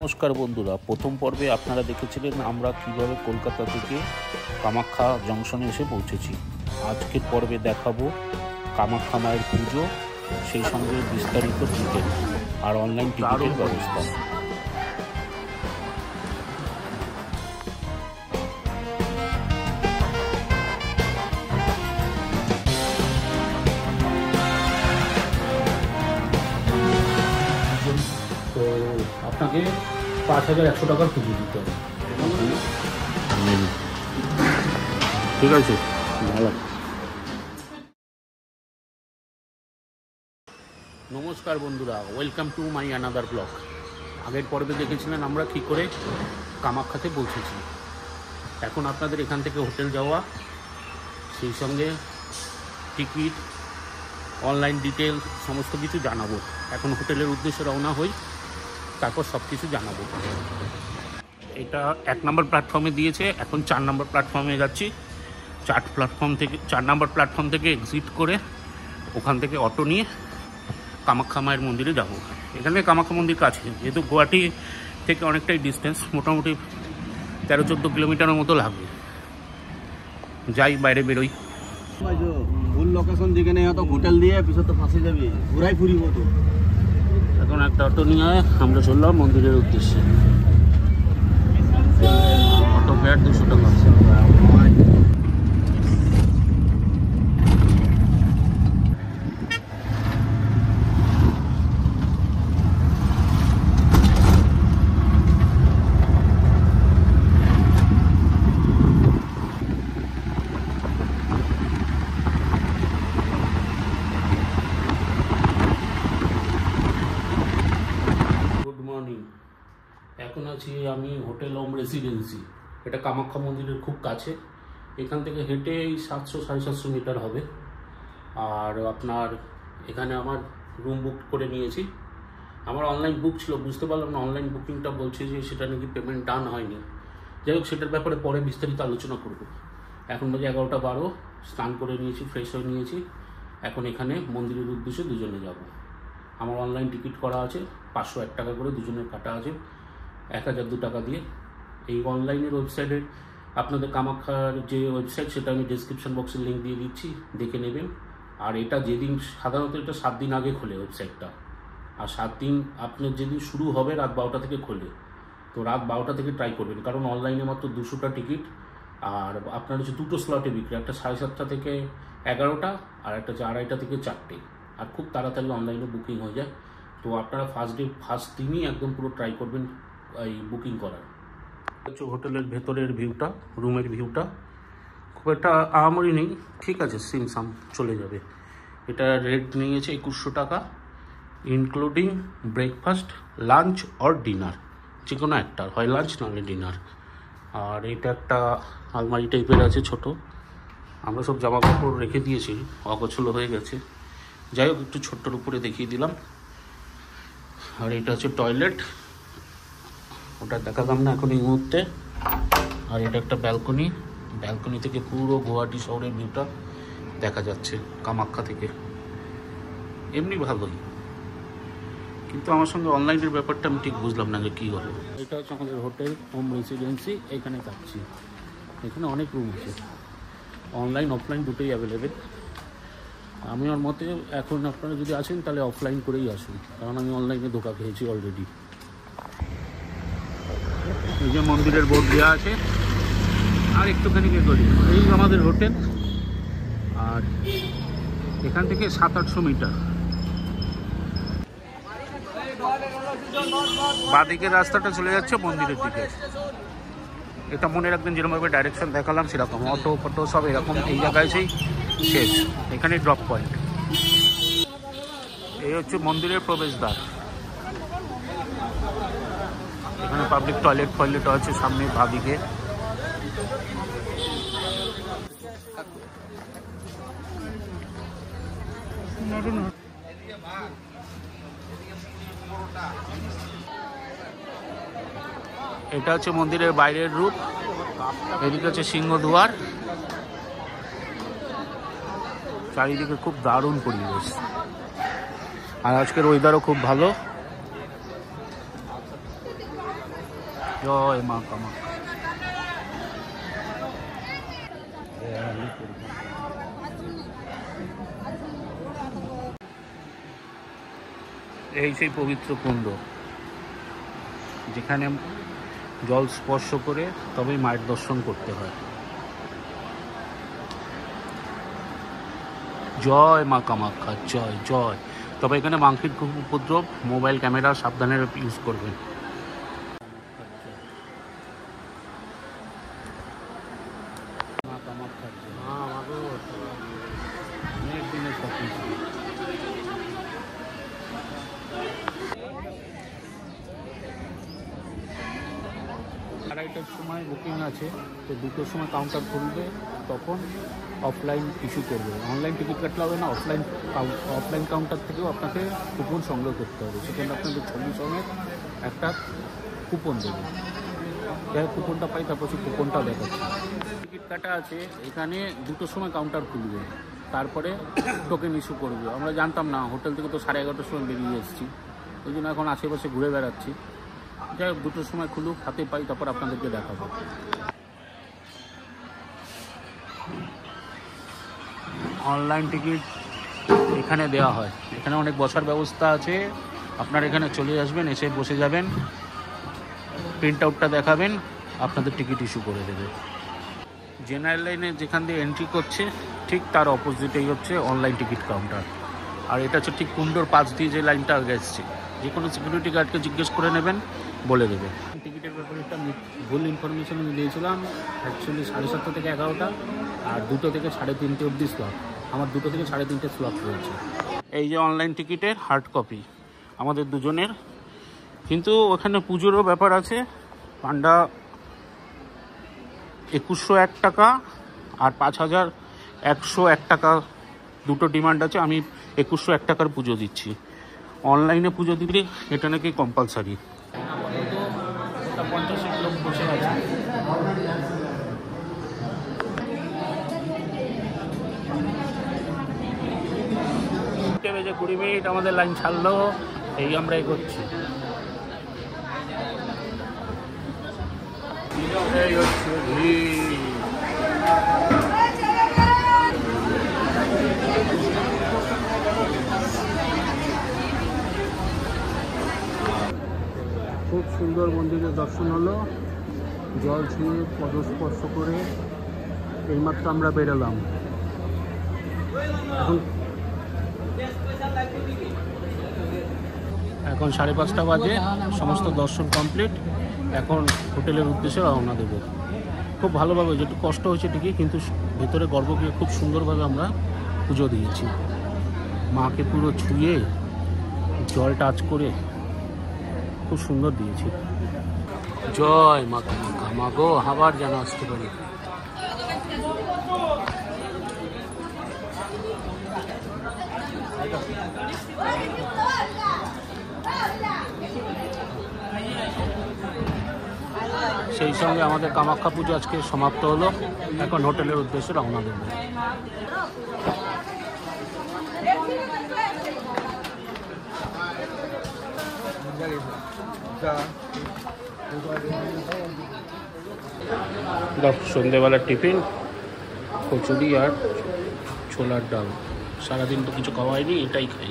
নমস্কার বন্ধুরা, প্রথম পর্বে আপনারা দেখেছিলেন আমরা কিভাবে কলকাতা থেকে কামাখ্যা জংশনে এসে পৌঁছেছি। আজকের পর্বে দেখাবো কামাখ্যা মায়ের পুজো, সেই সঙ্গে বিস্তারিত ডিটেল আর অনলাইন টিকিটের ব্যবস্থা। তো আপনাকে ৫,১০০ টাকার পুজো দিতে হবে, ঠিক আছে? ভালো। নমস্কার বন্ধুরা, welcome to my another blog. আগের পর্বে দেখেছিলেন আমরা কী করে কামাখ্যাতে পৌঁছেছি। এখন আপনাদের এখান থেকে হোটেল যাওয়া, সেই সঙ্গে টিকিট, অনলাইন ডিটেল সমস্ত কিছু জানাবো। এখন হোটেলের উদ্দেশ্যে রওনা হই, তারপর সব কিছু জানাবো। এটা ১ নম্বর প্ল্যাটফর্মে দিয়েছে, এখন ৪ নম্বর প্ল্যাটফর্মে যাচ্ছি। ৪ নম্বর প্ল্যাটফর্ম থেকে এক্সিট করে ওখান থেকে অটো নিয়ে কামাখ্যা মায়ের মন্দিরে যাব। এখানে কামাখ্যা মন্দির কাছে, যেহেতু গুয়াহাটি থেকে অনেকটাই ডিস্টেন্স, মোটামুটি ১৩-১৪ কিলোমিটারের মতো লাগবে। যাই, বাইরে বেরোই। ভুল লোকেশন যেখানে তো হোটেল দিয়ে পিছনে তো ফাঁসে যাবি, ঘুরাই ফুরিব তো। এখন একটা অটো নিয়ে আমরা চললাম মন্দিরের উদ্দেশ্যে। অটো ফেয়ার ২০০ টাকা। এখন আছি আমি হোটেল ওম রেসিডেন্সি। এটা কামাখ্যা মন্দিরের খুব কাছে। এখান থেকে হেঁটে ৭০০-৭৫০ মিটার হবে। আর আপনার এখানে আমার রুম বুক করে নিয়েছি। আমার অনলাইন বুক ছিল, বুঝতে পারলাম না অনলাইন বুকিংটা বলছে যে সেটা নাকি পেমেন্ট ডান হয়নি। যাই হোক, সেটার ব্যাপারে পরে বিস্তারিত আলোচনা করব। এখন বাজে ১১টা ১২, স্নান করে নিয়েছি, ফ্রেশ হয়ে নিয়েছি। এখন এখানে মন্দিরের উদ্দেশ্যে দুজনে যাব। আমার অনলাইন টিকিট করা আছে, ৫০১ টাকা করে দুজনের কাটা আছে, ১,০০২ টাকা দিয়ে। এই অনলাইনের ওয়েবসাইটের আপনাদের কামাখ্যার যে ওয়েবসাইট, সেটা আমি ডেসক্রিপশন বক্সে লিঙ্ক দিয়ে দিচ্ছি, দেখে নেবেন। আর এটা যেদিন সাধারণত এটা ৭ দিন আগে খোলে ওয়েবসাইটটা। আর ৭ দিন আপনার যেদিন শুরু হবে রাত ১২টা থেকে খোলে, তো রাত ১২টা থেকে ট্রাই করবেন, কারণ অনলাইনে মাত্র ২০০টা টিকিট। আর আপনার হচ্ছে ২টো স্লটে বিক্রি, একটা ৭:৩০ থেকে ১১টা, আর একটা হচ্ছে ২:৩০ থেকে ৪টে। আর খুব তাড়াতাড়ি অনলাইনে বুকিং হয়ে যায়। তো আপনারা ফার্স্ট দিনই একদম পুরো ট্রাই করবেন এই বুকিং করার। হচ্ছে হোটেলের ভেতরের ভিউটা, রুমের ভিউটা খুব একটা আহামরি নেই, ঠিক আছে, সিমসাম চলে যাবে। এটা রেট নিয়েছে ২১০০ টাকা, including breakfast, lunch or dinner, যে কোনো একটা, হয় লাঞ্চ নাহলে ডিনার। আর এটা একটা আলমারি টাইপের আছে ছোট, আমরা সব জামা কাপড় রেখে দিয়েছি, অগোছলো হয়ে গেছে। যাই হোক, একটু ছোট্টর উপরে দেখিয়ে দিলাম। আর এটা হচ্ছে টয়লেট, ওটা দেখালাম না এখন এই মুহূর্তে। আর এটা একটা ব্যালকনি, ব্যালকনি থেকে পুরো গুয়াহাটি শহরের ভিউটা দেখা যাচ্ছে কামাখ্যা থেকে। এমনি ভালোই, কিন্তু আমার সঙ্গে অনলাইনের ব্যাপারটা আমি ঠিক বুঝলাম না যে কী হলো। এটা হচ্ছে আমাদের হোটেল ওম রেসিডেন্সি, এখানে থাকছি। এখানে অনেক রুম আছে, অনলাইন অফলাইন দুটোই অ্যাভেলেবেল। আমি ওর মতে এখন আপনারা যদি আসেন তাহলে অফলাইন করেই আসুন, কারণ আমি অনলাইনে ধোকা খেয়েছি অলরেডি। এই যে মন্দিরের বোর্ড দেওয়া আছে, আর একটুখানি গলি, এই আমাদের হোটেল। আর এখান থেকে ৭০০-৮০০ মিটার। বাঁদিকের রাস্তাটা চলে যাচ্ছে মন্দিরের দিকে। এটা মনে রাখবেন, যেরকমভাবে ডাইরেকশন দেখালাম সেরকম, অটো ফটো সব এরকম এই জায়গায় সেই শেষ, এখানে ড্রপ পয়েন্ট। এই হচ্ছে মন্দিরের প্রবেশদ্বার। এখানে পাবলিক টয়লেট আছে সামনে বাঁদিকে। এটা হচ্ছে মন্দিরের বাইরের রূপ, এদিকে হচ্ছে সিংহদুয়ার। চারিদিকে খুব দারুণ পরিবেশ। আর আজকের ওয়েদারও খুব ভালো। জয় মা কামাখ্যা। এই সেই পবিত্র কুণ্ড, যেখানে জল স্পর্শ করে তবেই মায়ের দর্শন করতে হয়। জয় মা কামাখ্যা, জয় জয়। তবে এখানে মাংকির খুব উপদ্রব, মোবাইল ক্যামেরা সাবধানে ইউজ করবেন। মা কামাখ্যার অনেক দিনের স্বপ্ন ছিল। আড়াইটার সময় বুকিং আছে, তো 2টোর সময় কাউন্টার খুলবে, তখন অফলাইন ইস্যু করবে। অনলাইন টিকিট কাটলে হবে না, অফলাইন কাউন্টার থেকেও আপনাকে কুপন সংগ্রহ করতে হবে। সেখানে আপনাদের 26 জনের একটা কুপন দেবে। যাই কুপনটা পাই তারপর সেই কুপনটা দেখাচ্ছে। টিকিট কাটা আছে, এখানে 2টোর সময় কাউন্টার খুলবে, তারপরে টোকেন ইস্যু করবে। আমরা জানতাম না, হোটেল থেকে তো 11:30টার সময় বেরিয়ে এসেছি, ওই জন্য এখন আশেপাশে ঘুরে বেড়াচ্ছি। যাই হোক, 2টোর সময় খুলুক, হাতে পাই, তারপর আপনাদেরকে দেখাবো। অনলাইন টিকিট এখানে দেওয়া হয়, এখানে অনেক বসার ব্যবস্থা আছে। আপনারা এখানে চলে আসবেন, এসে বসে যাবেন, প্রিন্ট আউটটা দেখাবেন, আপনাদের টিকিট ইস্যু করে দেবে। জেনারেল লাইনে যেখান দিয়ে এন্ট্রি করছে ঠিক তার অপোজিটেই হচ্ছে অনলাইন টিকিট কাউন্টার। আর এটা হচ্ছে ঠিক কুণ্ডোর পাশ দিয়ে যে লাইনটা আগে এসছে, যে কোনো সিকিউরিটি গার্ডকে জিজ্ঞেস করে নেবেন, বলে দেবে। টিকিটের ব্যাপারে একটা ভুল ইনফরমেশন আমি দিয়েছিলাম। অ্যাকচুয়ালি 7:30 থেকে 11টা, আর 2টো থেকে 3:30 অবধি স্লট। আমার 2টো থেকে 3:30 স্লট রয়েছে। এই যে অনলাইন টিকিটের হার্ড কপি আমাদের দুজনের, কিন্তু ওখানে পুজোরও ব্যাপার আছে। পান্ডা 2101 টাকা আর 5101 টাকা, দুটো ডিমান্ড আছে। আমি 2101 টাকার পুজো দিচ্ছি। অনলাইনে পুজো দিলে এটা নাকি কম্পালসারি। 50 লোক বসে আছে। 20 আমাদের লাইন ছাড়লো, এই আমরা এগোচ্ছি। এই হচ্ছে খুব সুন্দর মন্দিরের দর্শন হলো, জল ছুঁয়ে পদস্পর্শ করে এইমাত্র আমরা বেরোলাম। এখন 5:30 বাজে, সমস্ত দর্শন কমপ্লিট। এখন হোটেলের উদ্দেশ্যে রওনা দেব। খুব ভালোভাবে, যেটু কষ্ট হয়েছে ঠিকই, কিন্তু ভেতরে গর্ভগৃহে খুব সুন্দরভাবে আমরা পুজো দিয়েছি। মাকে পুরো ছুঁয়ে জল টাচ করে খুব সুন্দর দিয়েছি। জয় মা কামাখ্যা, মা গো আবার যেন আসতে পারি। সেই সঙ্গে আমাদের কামাখ্যা পুজো আজকে সমাপ্ত হলো। এখন হোটেলের উদ্দেশ্যে রওনা দেব। সন্ধ্যেবেলার টিফিন কচুরি আর ছোলার ডাল। সারাদিন তো কিছু খাওয়া হয়নি, এটাই খাই।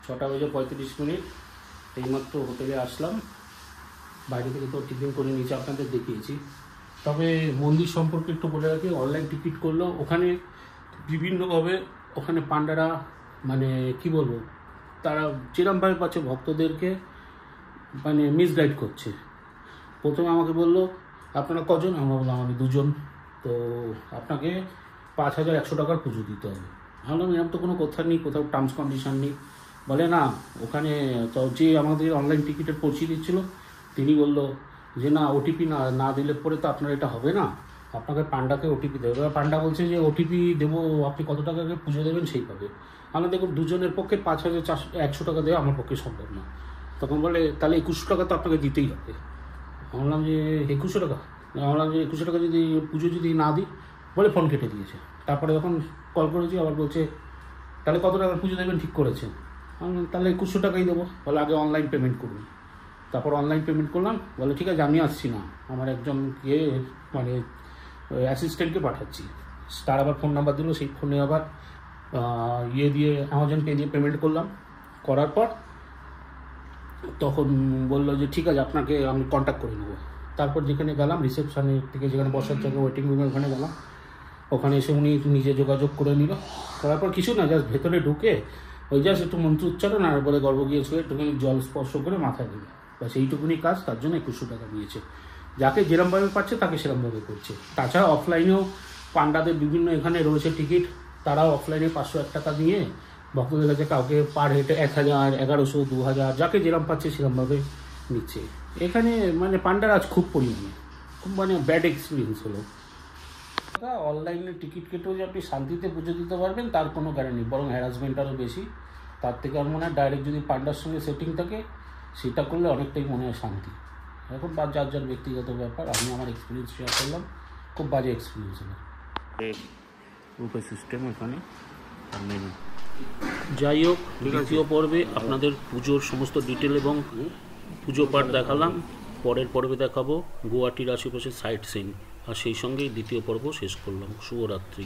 6:35 এইমাত্র হোটেলে আসলাম। বাইরে থেকে তো টিফিন করে নিচে আপনাদের দেখিয়েছি। তবে মন্দির সম্পর্কে একটু বলে রাখি, অনলাইন টিকিট করলেও ওখানে বিভিন্নভাবে ওখানে পান্ডারা, মানে কি বলবো, তারা যেরমভাবে পাচ্ছে ভক্তদেরকে মানে মিসগাইড করছে। প্রথমে আমাকে বললো আপনারা কজন, আমরা বললাম আমি 2 জন, তো আপনাকে 5100 টাকার পুজো দিতে হবে। ভাবলাম এরকম তো কোনো কথা নেই, কোথাও টার্মস কন্ডিশন নেই। বলে না, ওখানে তো যে আমাদের অনলাইন টিকিটের পৌঁছে দিচ্ছিলো তিনি বললো যে না, ওটিপি না দিলে পরে তো আপনার এটা হবে না, আপনাকে পান্ডাকে ওটিপি দেবে। এবার পান্ডা বলছে যে ওটিপি দেবো, আপনি কত টাকাকে পুজো দেবেন সেই পাবে। আমরা দেখুন 2 জনের পক্ষে 5100 টাকা দেওয়া আমার পক্ষে সম্ভব না। তখন বলে তাহলে 2100 টাকা তো আপনাকে দিতেই হবে। বললাম যে 2100 টাকা, বললাম যে 2100 টাকা যদি পুজো যদি না দিই, বলে ফোন কেটে দিয়েছে। তারপরে যখন কল করেছি আবার বলছে তাহলে কত টাকার পুজো দেবেন ঠিক করেছেন। তাহলে 2100 টাকাই দেবো। বলে আগে অনলাইন পেমেন্ট করুন। তারপর অনলাইন পেমেন্ট করলাম। বলে ঠিক আছে আমি আসছি না, আমার একজন মানে অ্যাসিস্ট্যান্টকে পাঠাচ্ছি। তার আবার ফোন নাম্বার দিল, সেই ফোনে আবার দিয়ে অ্যামাজন পে দিয়ে পেমেন্ট করলাম। করার পর তখন বললো যে ঠিক আছে আপনাকে আমি কন্ট্যাক্ট করে নেবো। তারপর যেখানে গেলাম রিসেপশানের থেকে, যেখানে বসার জায়গা ওয়েটিং রুমে, ওখানে গেলাম। ওখানে এসে উনি নিজে যোগাযোগ করে নিল। করার পর কিছু না, জাস্ট ভেতরে ঢুকে ওই জাস্ট একটু মন্ত্র উচ্চারণ আর বলে গর্ব গিয়েছে একটুখানি জল স্পর্শ করে মাথায় দিল, ব্যাস এইটুকুনি কাজ। তার জন্য 2100 টাকা দিয়েছে। যাকে যেরমভাবে পাচ্ছে তাকে সেরমভাবে করছে। তাছাড়া অফলাইনেও পান্ডাদের বিভিন্ন এখানে রয়েছে টিকিট, তারাও অফলাইনে 501 টাকা দিয়ে ভক্তদের কাছে কাউকে পার হেঁটে 1000, 1100, 2000 যাকে যেরম পাচ্ছে সেরমভাবে নিচ্ছে। এখানে মানে পান্ডার আজ খুব পরিমাণে, খুব মানে ব্যাড এক্সপিরিয়েন্স হলো। অনলাইনে টিকিট কেটেও যে আপনি শান্তিতে পুজো দিতে পারবেন তার কোনো গ্যারান্টি, বরং হ্যারাসমেন্ট আরও বেশি। তার থেকে আমার মনে হয় ডাইরেক্ট যদি পান্ডার সঙ্গে সেটিং থাকে সেটা করলে অনেকটাই মনে হয় শান্তি। এখন যার যার ব্যক্তিগত ব্যাপার। আমি আমার এক্সপিরিয়েন্স শেয়ার করলাম, খুব বাজে এক্সপিরিয়েন্স হলো। রূপে সিস্টেম এখানে মেনু। যাই হোক, দ্বিতীয় পর্বে আপনাদের পুজোর সমস্ত ডিটেল এবং পুজো পাঠ দেখালাম। পরের পর্বে দেখাবো গুয়াহাটির আশেপাশে সাইট সিন, আর সেই সঙ্গেই দ্বিতীয় পর্ব শেষ করলাম। শুভরাত্রি।